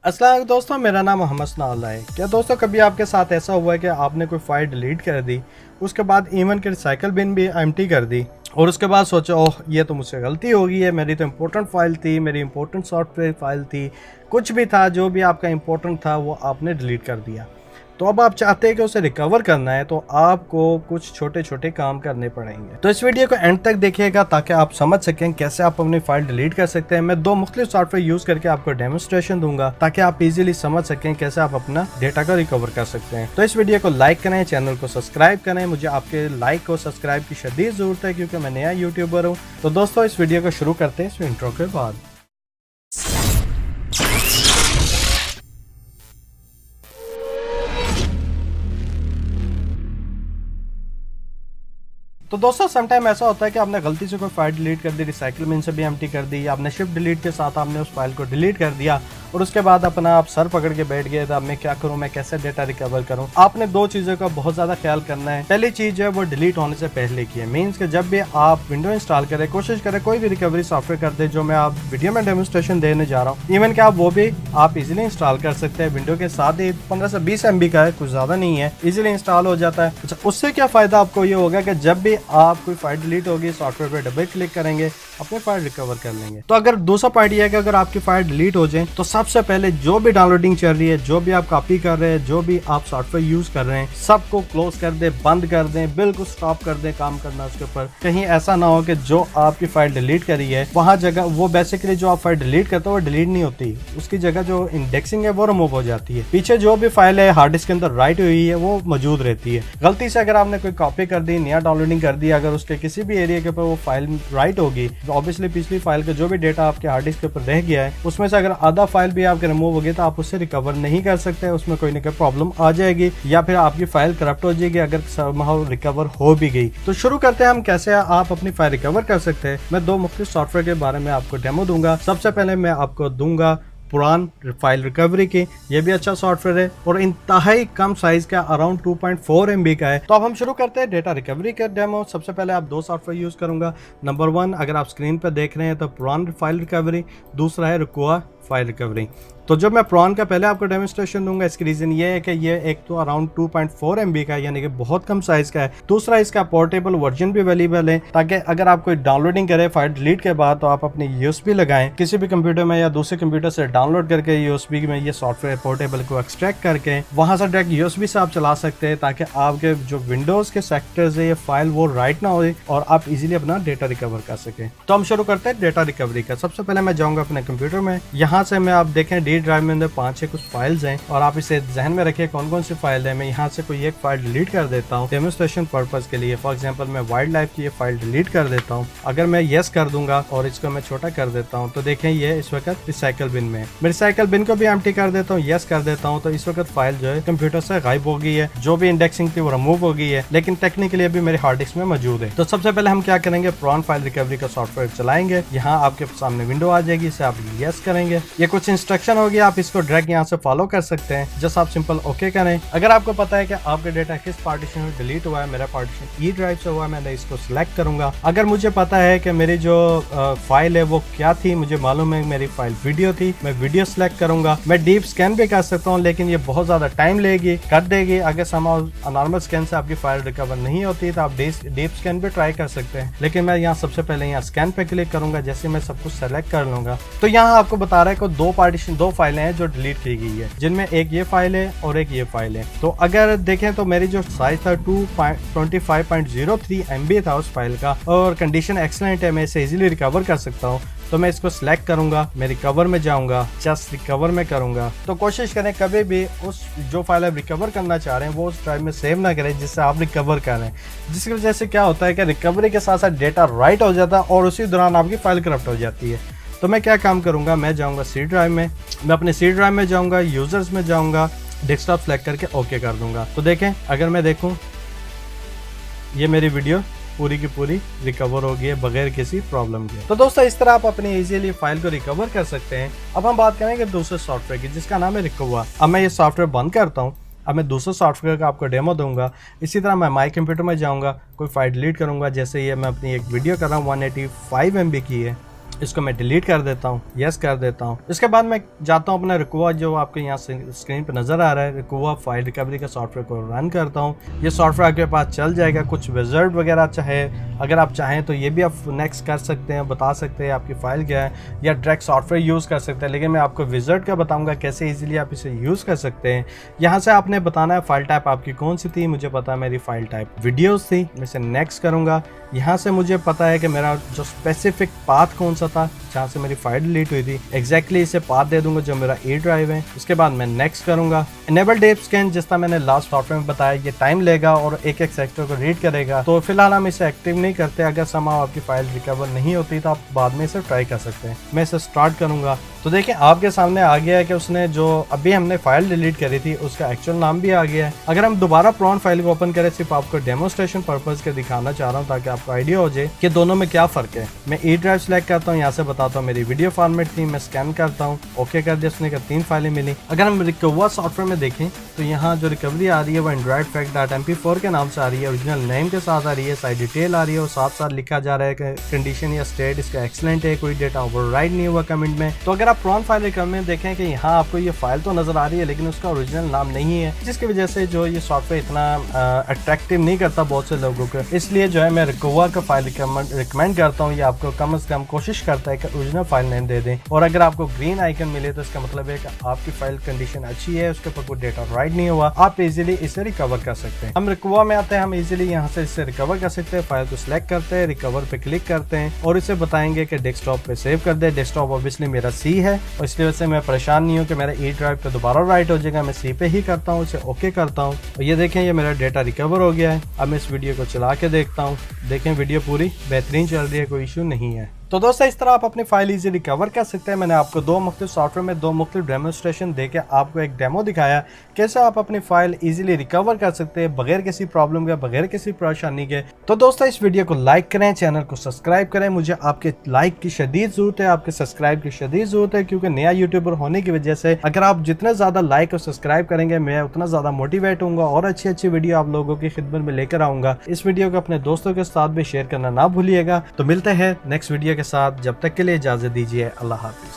अस्सलाम वालेकुम दोस्तों, मेरा नाम मोहम्मद सनाउल्लाह है। क्या दोस्तों कभी आपके साथ ऐसा हुआ है कि आपने कोई फ़ाइल डिलीट कर दी, उसके बाद इवन के रिसाइकल बिन भी एम्प्टी कर दी और उसके बाद सोचा ओह ये तो मुझसे गलती हो गई है, मेरी तो इम्पोर्टेंट फ़ाइल थी, मेरी इम्पोर्टेंट सॉफ्टवेयर फ़ाइल थी, कुछ भी था जो भी आपका इम्पोर्टेंट था वो आपने डिलीट कर दिया। तो अब आप चाहते हैं कि उसे रिकवर करना है, तो आपको कुछ छोटे छोटे काम करने पड़ेंगे। तो इस वीडियो को एंड तक देखिएगा ताकि आप समझ सकें कैसे आप अपनी फाइल डिलीट कर सकते हैं। मैं दो मुख्तलिफ सॉफ्टवेयर यूज़ करके आपको डेमोन्स्ट्रेशन दूंगा ताकि आप इजीली समझ सकें कैसे आप अपना डेटा को रिकवर कर सकते हैं। तो इस वीडियो को लाइक करें, चैनल को सब्सक्राइब करें। मुझे आपके लाइक और सब्सक्राइब की शदीद ज़रूरत है क्योंकि मैं नया यूट्यूबर हूँ। तो दोस्तों इस वीडियो को शुरू करते हैं इस इंट्रो के बाद। तो दोस्तों समटाइम ऐसा होता है कि आपने गलती से कोई फाइल डिलीट कर दी, रिसाइकिल बिन से भी एम्प्टी कर दी, या आपने शिफ्ट डिलीट के साथ आपने उस फाइल को डिलीट कर दिया और उसके बाद अपना आप सर पकड़ के बैठ गए, तो अब मैं क्या करूं, मैं कैसे डेटा रिकवर करूं। आपने दो चीज़ों का बहुत ज़्यादा ख्याल करना है। पहली चीज़ है वो डिलीट होने से पहले की है, मीन्स कि जब भी आप विंडो इंस्टॉल करें, कोशिश करें कोई भी रिकवरी सॉफ्टवेयर कर दे जो मैं आप वीडियो में डेमोन्स्ट्रेशन देने जा रहा हूँ, इवन कि आप वो भी आप इजीली इंस्टॉल कर सकते हैं। विंडो के साथ ही 15 से 20 MB का है, कुछ ज़्यादा नहीं है, इजीली इंस्टॉल हो जाता है। अच्छा, उससे क्या फ़ायदा आपको ये होगा कि जब भी आप कोई फाइल डिलीट होगी, सॉफ्टवेयर पे डबल क्लिक करेंगे, अपने फाइल रिकवर कर लेंगे। तो अगर दूसरा पॉइंट ये है कि अगर आपकी फाइल डिलीट हो जाए तो सबसे पहले जो भी डाउनलोडिंग चल रही है, जो भी आप कॉपी कर रहे हैं, जो भी आप सॉफ्टवेयर यूज कर रहे हैं, सबको क्लोज कर दें, बंद कर दें, बिल्कुल स्टॉप कर दें काम करना उसके ऊपर। कहीं ऐसा ना हो कि जो आपकी फाइल डिलीट करी है वहां जगह वो बेसिकली जो आप फाइल डिलीट करते हो वो डिलीट नहीं होती, उसकी जगह जो इंडेक्सिंग है वो रिमूव हो जाती है। पीछे जो भी फाइल है हार्ड डिस्क के अंदर राइट हुई है वो मौजूद रहती है। गलती से अगर आपने कोई कॉपी कर दी, नया डाउनलोडिंग कर दी, अगर उसके किसी भी एरिया के ऊपर वो फाइल राइट होगी तो ऑब्वियसली पिछली फाइल का जो भी डेटा आपके हार्ड डिस्क के ऊपर रह गया है उसमें से अगर आधा फाइल भी आपके रिमूव हो गई तो आप उससे रिकवर नहीं कर सकते, उसमें कोई ना कोई प्रॉब्लम आ जाएगी या फिर आपकी फाइल करप्ट हो जाएगी अगर समहाउ रिकवर हो भी गई। तो शुरू करते हैं हम कैसे आप अपनी फाइल रिकवर कर सकते हैं। मैं दो मुख्तलिफ सॉफ्टवेयर के बारे में आपको डेमो दूंगा। सबसे पहले मैं आपको दूंगा पुरान फाइल रिकवरी की, ये भी अच्छा सॉफ्टवेयर है और इंतहाई कम साइज का, अराउंड 2.4 MB का है। तो अब हम शुरू करते हैं डेटा रिकवरी का डेमो। सबसे पहले आप दो सॉफ्टवेयर यूज करूंगा। नंबर 1 अगर आप स्क्रीन पर देख रहे हैं तो पुरान फाइल रिकवरी, दूसरा है रुकुआ फाइल रिकवरी। तो जब मैं प्रॉन का पहले आपको डेमोन्स्ट्रेशन दूंगा, इसकी रीज़न ये है कि ये एक तो अराउंड 2.4 MB का है, यानी कि बहुत कम साइज़ का है। दूसरा इसका पोर्टेबल वर्जन भी अवेलेबल है ताकि अगर आप कोई डाउनलोडिंग करें फाइल डिलीट के बाद तो आप अपनी USB लगाएं किसी भी कंप्यूटर में या दूसरे कंप्यूटर से डाउनलोड करके USB में ये सॉफ्टवेयर पोर्टेबल को एक्सट्रैक्ट करके वहाँ से डायरेक्ट USB से आप चला सकते हैं ताकि आपके जो विंडोज़ के सेक्टर्स है ये फाइल वो राइट ना हो और आप इजीली अपना डेटा रिकवर कर सकें। तो हम शुरू करते हैं डेटा रिकवरी का। सबसे पहले मैं जाऊँगा अपने कंप्यूटर में। यहाँ से मैं आप देखें डी ड्राइव में अंदर 5-6 कुछ फाइल्स हैं और आप इसे जहन में रखिए कौन कौन सी फाइल है। मैं यहाँ से कोई एक फाइल डिलीट कर देता हूँ डेमोन्स्ट्रेशन पर्पस के लिए। फॉर एग्जांपल मैं वाइल्ड लाइफ की ये फाइल डिलीट कर देता हूँ। अगर मैं येस कर दूंगा और इसको मैं छोटा कर देता हूँ तो देखें ये इस वक्त रिसाइकल बिन में है। मैं रिसाइकल बिन को भी एम्प्टी कर देता हूँ, येस कर देता हूँ तो इस वक्त फाइल जो है कंप्यूटर से गायब हो गई है, जो भी इंडेक्सिंग थी वो रिमूव हो गई है, लेकिन टेक्निकली अभी मेरे हार्ड डिस्क में मौजूद है। तो सबसे पहले हम क्या करेंगे, प्रॉन फाइल रिकवरी का सॉफ्टवेयर चलाएंगे। यहाँ आपके सामने विंडो आ जाएगी, इसे आप येस करेंगे। ये कुछ इंस्ट्रक्शन होगी, आप इसको ड्रैग यहाँ से फॉलो कर सकते हैं। जस्ट आप सिंपल ओके करें। अगर आपको पता है कि आपका डेटा किस पार्टीशन में डिलीट हुआ है, मेरा पार्टीशन ई ड्राइव से हुआ है, मैं इसको सिलेक्ट करूंगा। अगर मुझे पता है कि मेरी जो फाइल है वो क्या थी, मुझे मालूम है मेरी फाइल वीडियो थी, मैं वीडियो सिलेक्ट करूंगा। मैं डीप स्कैन भी कर सकता हूँ लेकिन ये बहुत ज्यादा टाइम लेगी, कर देगी। अगर समाउ नॉर्मल स्कैन से आपकी फाइल रिकवर नहीं होती तो आप डीप स्कैन भी ट्राई कर सकते हैं। लेकिन मैं यहाँ सबसे पहले यहाँ स्कैन पे क्लिक करूंगा। जैसे मैं सब कुछ सेलेक्ट कर लूंगा तो यहाँ आपको बता रहा है कि दो फाइलें हैं जो डिलीट की गई है, जिनमें एक ये फाइल है और एक ये फाइल है। तो अगर देखें तो मेरी जो साइज था 225.03 MB था उस फाइल का और कंडीशन एक्सलेंट है, मैं इसे इजीली रिकवर कर सकता हूँ। तो मैं इसको सिलेक्ट करूंगा, मैं रिकवर में जाऊंगा, जस्ट रिकवर में करूंगा। तो कोशिश करें कभी भी उस जो फाइल आप रिकवर करना चाह रहे हैं वो उस ड्राइव में सेव ना करें जिससे आप रिकवर करें, जिसकी वजह से क्या होता है कि रिकवरी के साथ साथ डेटा राइट हो जाता है और उसी दौरान आपकी फाइल करप्ट हो जाती है। तो मैं क्या काम करूंगा, मैं जाऊंगा सी ड्राइव में, मैं अपने सी ड्राइव में जाऊंगा, यूजर्स में जाऊंगा, डेस्कटॉप सेलेक्ट करके ओके कर दूंगा। तो देखें अगर मैं देखूं ये मेरी वीडियो पूरी की पूरी रिकवर हो गई है बगैर किसी प्रॉब्लम के। तो दोस्तों इस तरह आप अपनी इजीली फाइल को रिकवर कर सकते हैं। अब हम बात करेंगे दूसरे सॉफ्टवेयर की जिसका नाम है रिकवा। अब मैं ये सॉफ्टवेयर बंद करता हूँ। अब मैं दूसरे सॉफ्टवेयर का आपको डेमो दूंगा। इसी तरह मैं माई कंप्यूटर में जाऊँगा, कोई फाइल डिलीट करूँगा। जैसे ये मैं अपनी एक वीडियो कर रहा हूँ 185 MB की है, इसको मैं डिलीट कर देता हूँ, यस कर देता हूँ। इसके बाद मैं जाता हूँ अपना रिकोवा, जो आपको यहाँ स्क्रीन पर नजर आ रहा है, रिकोवा फाइल रिकवरी का सॉफ्टवेयर को रन करता हूँ। ये सॉफ्टवेयर आपके पास चल जाएगा। कुछ विजर्ड वगैरह चाहे अगर आप चाहें तो ये भी आप नेक्स्ट कर सकते हैं, बता सकते हैं आपकी फाइल क्या है, या डायरेक्ट सॉफ्टवेयर यूज़ कर सकते हैं। लेकिन मैं आपको विजर्ड का बताऊंगा कैसे इजीली आप इसे यूज़ कर सकते हैं। यहाँ से आपने बताना है फाइल टाइप आपकी कौन सी थी। मुझे पता है मेरी फाइल टाइप वीडियोस थी, मैं इसे नेक्स्ट करूँगा। यहाँ से मुझे पता है कि मेरा जो स्पेसिफिक पाथ कौन सा था जहाँ से मेरी फाइल डिलीट हुई थी, एग्जैक्टली इसे पाथ दे दूंगा जो मेरा ए ड्राइव है। इसके बाद मैं नेक्स्ट करूंगा। इनेबल डेप स्कैन, जिस तरह मैंने लास्ट सॉफ्टवेयर में बताया, ये टाइम लेगा और एक एक सेक्टर को रीड करेगा। तो फिलहाल हम इसे एक्टिव नहीं करते। अगर समाव आपकी फाइल रिकवर नहीं होती तो आप बाद में इसे ट्राई कर सकते हैं। मैं इसे स्टार्ट करूंगा तो देखिए आपके सामने आ गया है कि उसने जो अभी हमने फाइल डिलीट करी थी उसका एक्चुअल नाम भी आ गया है। अगर हम दोबारा प्रॉन फाइल को ओपन करें, सिर्फ आपको डेमोस्ट्रेशन पर्पज के दिखाना चाह रहा हूँ ताकि आपको आइडिया हो जाए कि दोनों में क्या फर्क है। मैं ई ड्राइव सेलेक्ट करता हूँ, यहाँ से बताता हूँ मेरी वीडियो फॉर्मेट थी, मैं स्कैन करता हूँ, ओके कर दिया, उसने 3 फाइलें मिली। अगर हम रिकवर सॉफ्टवेयर में देखें तो यहाँ जो रिकवरी आ रही है वो एंड्रॉइड fact.mp4 के नाम से आ रही है, ओरिजिनल नेम के साथ आ रही है, साइड डिटेल आ रही है और साथ साथ लिखा जा रहा है कि कंडीशन या स्टेट इसका एक्सलेंट है, कोई डेटा ओवरराइड नहीं हुआ कमेंट में। तो अगर आप प्रॉन फाइल रिकवर में देखें कि यहाँ आपको ये फाइल तो नजर आ रही है लेकिन उसका ओरिजिनल नाम नहीं है, जिसकी वजह से जो ये सॉफ्टवेयर इतना अट्रैक्टिव नहीं करता बहुत से लोगों को। इसलिए जो है मैं रिकवर का फाइल रिकमेंड करता हूँ। ये आपको कम से कम कोशिश करता है कि ओरिजिनल फाइल नेम दे दें, और अगर आपको ग्रीन आइकन मिले तो इसका मतलब है कि आपकी फाइल कंडीशन अच्छी है, उसके ऊपर कोई डेटा राइट नहीं हुआ, आप इजीली इसे रिकवर कर सकते हैं। हम रिकवर में आते हैं, हम इजीली यहाँ से इसे रिकवर कर सकते हैं। फाइल को सिलेक्ट करते हैं, रिकवर पे क्लिक करते हैं और इसे बताएंगे कि डेस्कटॉप पे सेव कर दे। डेस्कटॉप ऑब्वियसली मेरा सी है और इसलिए वजह से मैं परेशान नहीं हूँ कि मेरा ई ड्राइव पे दोबारा राइट हो जाएगा। मैं सी पे ही करता हूँ, इसे ओके करता हूँ और ये देखें ये मेरा डेटा रिकवर हो गया है। अब मैं इस वीडियो को चला के देखता हूँ, देखें वीडियो पूरी बेहतरीन चल रही है, कोई इशू नहीं है। तो दोस्तों इस तरह आप अपनी फाइल इजी रिकवर कर सकते हैं। मैंने आपको 2 मुख्तलिफ सॉफ्टवेयर में 2 मुख्तलिफ डेमोस्ट्रेशन देके आपको एक डेमो दिखाया कैसे आप अपनी फाइल इजीली रिकवर कर सकते हैं बगैर किसी प्रॉब्लम के, बगैर किसी परेशानी के। तो दोस्तों इस वीडियो को लाइक करें, चैनल को सब्सक्राइब करें। मुझे आपके लाइक की शदीद जरूरत है, आपके सब्सक्राइब की शदीद जरूरत है, क्योंकि नया यूट्यूबर होने की वजह से अगर आप जितने ज्यादा लाइक और सब्सक्राइब करेंगे मैं उतना ज्यादा मोटिवेट होऊंगा और अच्छी अच्छी वीडियो आप लोगों की खिदमत में लेकर आऊंगा। इस वीडियो को अपने दोस्तों के साथ भी शेयर करना ना भूलिएगा। तो मिलते हैं नेक्स्ट वीडियो के साथ, जब तक के लिए इजाजत दीजिए। अल्लाह हाफिज।